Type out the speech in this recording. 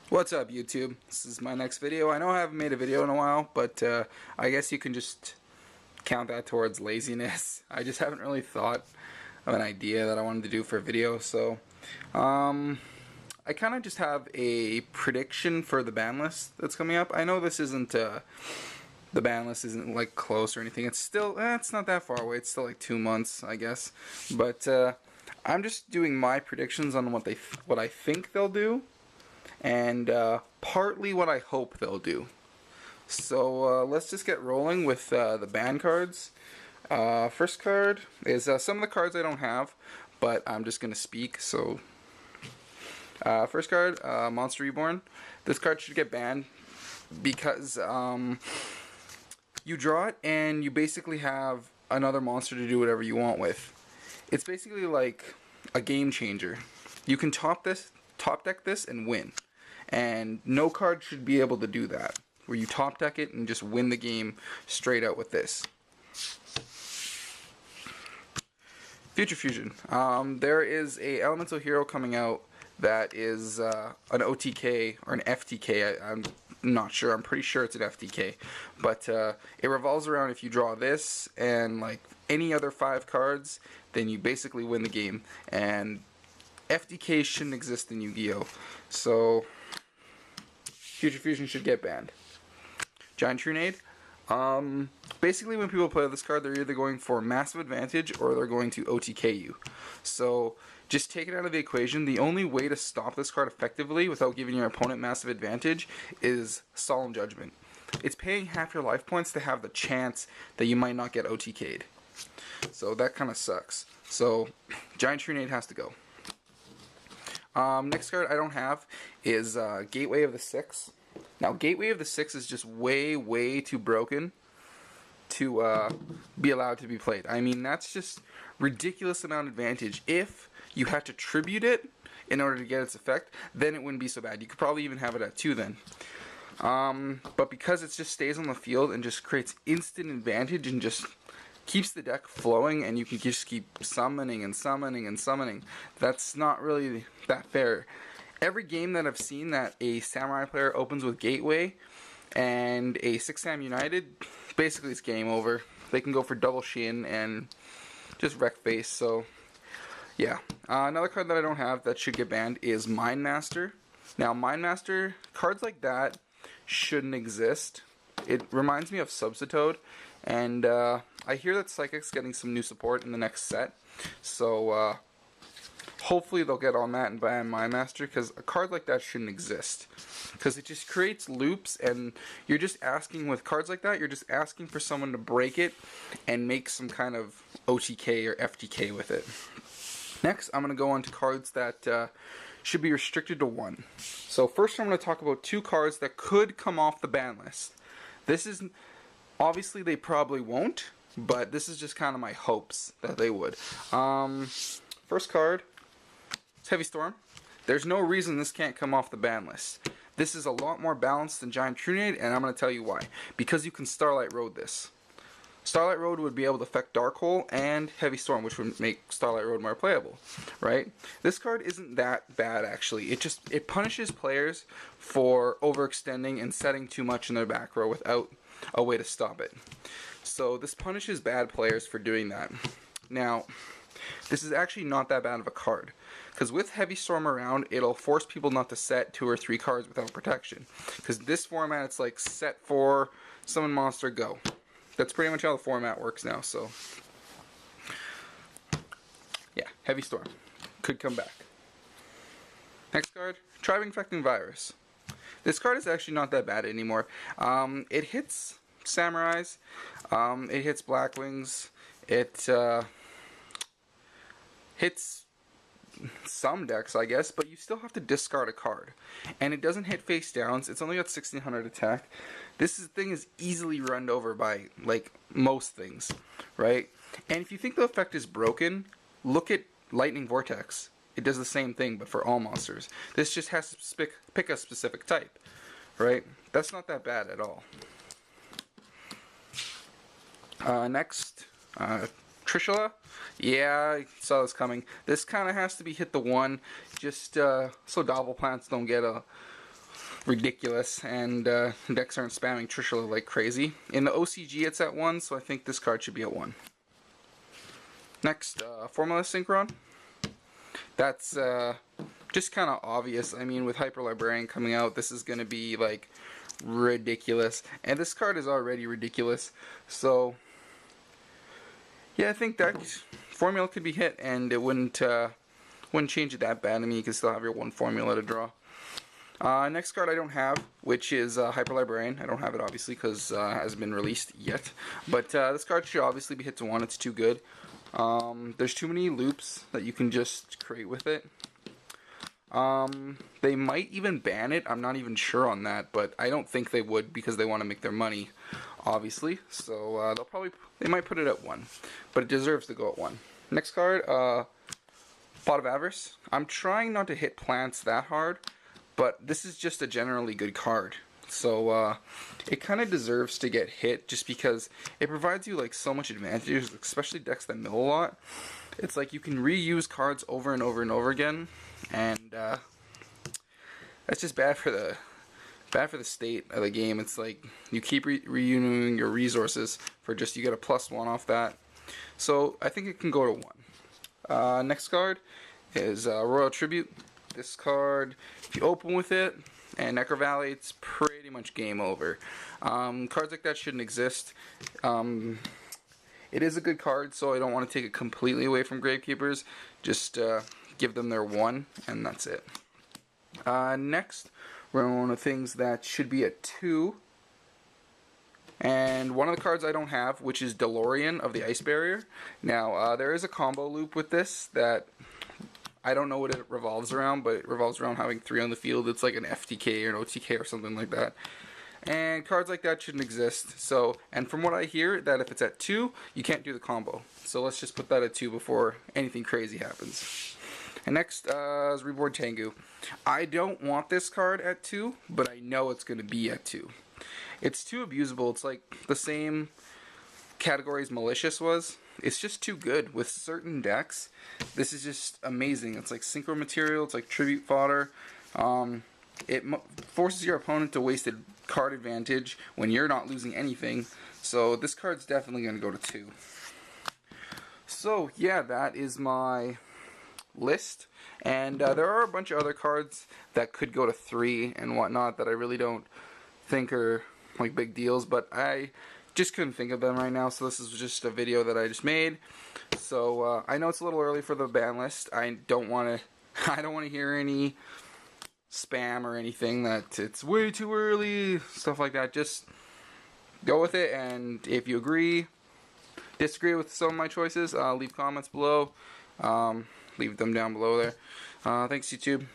What's up, YouTube? This is my next video. I know I haven't made a video in a while, but I guess you can just count that towards laziness. I just haven't really thought of an idea that I wanted to do for a video, so I kind of just have a prediction for the ban list that's coming up. I know this isn't the ban list isn't like close or anything. It's still it's not that far away. It's still like 2 months, I guess. But I'm just doing my predictions on what I think they'll do, and partly what I hope they'll do. So let's just get rolling with the ban cards. First card is some of the cards I don't have, but I'm just going to speak. So first card, Monster Reborn. This card should get banned because you draw it and you basically have another monster to do whatever you want with. It's basically like a game changer. You can top deck this and win. And no card should be able to do that, where you top deck it and just win the game straight out with this. Future Fusion. There is a elemental hero coming out that is an OTK or an FTK. I'm not sure. I'm pretty sure it's an FTK. But it revolves around if you draw this and like any other 5 cards, then you basically win the game. And FTK shouldn't exist in Yu-Gi-Oh! So Future Fusion should get banned. Giant Trunade. Basically when people play this card, they're either going for massive advantage or they're going to OTK you. So just take it out of the equation. The only way to stop this card effectively without giving your opponent massive advantage is Solemn Judgment. It's paying half your life points to have the chance that you might not get OTK'd. So that kind of sucks. So Giant Trunade has to go. Next card I don't have is Gateway of the Six. Now, Gateway of the Six is just way too broken to be allowed to be played. I mean, that's just ridiculous amount of advantage. If you had to tribute it in order to get its effect, then it wouldn't be so bad. You could probably even have it at 2 then. But because it just stays on the field and just creates instant advantage and just keeps the deck flowing, and you can just keep summoning and summoning and summoning, that's not really that fair. Every game that I've seen that a Samurai player opens with Gateway and a 6-Sam United, basically it's game over. They can go for double Shin and just wreck face. So yeah. Another card that I don't have that should get banned is Mind Master. Now Mind Master, cards like that shouldn't exist. It reminds me of Subsitoad, and I hear that Psychic's getting some new support in the next set. So hopefully they'll get on that and ban Mind Master, because a card like that shouldn't exist. Because it just creates loops, and you're just asking, with cards like that, you're just asking for someone to break it and make some kind of OTK or FTK with it. Next, I'm going to go on to cards that should be restricted to 1. So first I'm going to talk about 2 cards that could come off the ban list. This is, obviously they probably won't, but this is just kind of my hopes that they would. First card, it's Heavy Storm. There's no reason this can't come off the ban list. This is a lot more balanced than Giant Trunade, and I'm going to tell you why. Because you can Starlight Road this. Starlight Road would be able to affect Dark Hole and Heavy Storm, which would make Starlight Road more playable, right? This card isn't that bad, actually. It punishes players for overextending and setting too much in their back row without a way to stop it. So this punishes bad players for doing that. Now, this is actually not that bad of a card, because with Heavy Storm around, it'll force people not to set 2 or 3 cards without protection. Because this format, it's like set 4, summon monster, go. That's pretty much how the format works now, so yeah, Heavy Storm could come back. Next card, Tribe Infecting Virus. This card is actually not that bad anymore. It hits Samurais, it hits Blackwings, it hits some decks, I guess, but you still have to discard a card. And it doesn't hit face downs. It's only got 1600 attack. This thing is easily run over by, like, most things, right? And if you think the effect is broken, look at Lightning Vortex. It does the same thing, but for all monsters. This just has to pick a specific type, right? That's not that bad at all. Next, Trishula. Yeah, I saw this coming. This kind of has to be hit the 1, just so Dobble Plants don't get a ridiculous, and decks aren't spamming Trishula like crazy. In the OCG it's at 1, so I think this card should be at 1. Next, Formula Synchron. That's just kind of obvious. I mean, with Hyper Librarian coming out, this is going to be like ridiculous, and this card is already ridiculous. So yeah, I think that formula could be hit, and it wouldn't change it that bad. I mean, you can still have your one formula to draw. Next card I don't have, which is Hyper Librarian. I don't have it obviously because it hasn't been released yet. But this card should obviously be hit to 1. It's too good. There's too many loops that you can just create with it. They might even ban it. I'm not even sure on that, but I don't think they would because they want to make their money, obviously. So they might put it at 1, but it deserves to go at 1. Next card, Plot of Avarice. I'm trying not to hit plants that hard, but this is just a generally good card. So it kind of deserves to get hit just because it provides you like so much advantages, especially decks that mill a lot. It's like you can reuse cards over and over and over again, and that's just bad for the state of the game. It's like you keep reusing your resources for just you get a +1 off that. So I think it can go to 1. Next card is Royal Tribute. This card, if you open with it and Necro Valley, it's pretty much game over. Cards like that shouldn't exist. It is a good card, so I don't want to take it completely away from Gravekeepers. Just give them their 1, and that's it. Next, we're on to things that should be at 2. And one of the cards I don't have, which is DeLorean of the Ice Barrier. Now, there is a combo loop with this that I don't know what it revolves around, but it revolves around having 3 on the field. It's like an FTK or an OTK or something like that. And cards like that shouldn't exist. So, and from what I hear, that if it's at 2, you can't do the combo. So let's just put that at 2 before anything crazy happens. And next is Reborn Tengu. I don't want this card at 2, but I know it's going to be at 2. It's too abusable. It's like the same category as Malicious was. It's just too good with certain decks. This is just amazing. It's like Synchro Material. It's like Tribute Fodder. It forces your opponent to waste a card advantage when you're not losing anything. So this card's definitely going to go to 2. So yeah, that is my list. And there are a bunch of other cards that could go to 3 and whatnot that I really don't think are like big deals, but I just couldn't think of them right now, so this is just a video that I just made. So I know it's a little early for the ban list. I don't want to hear any spam or anything that it's way too early, stuff like that. Just go with it, and if you disagree with some of my choices, leave comments below. Leave them down below there. Thanks, YouTube.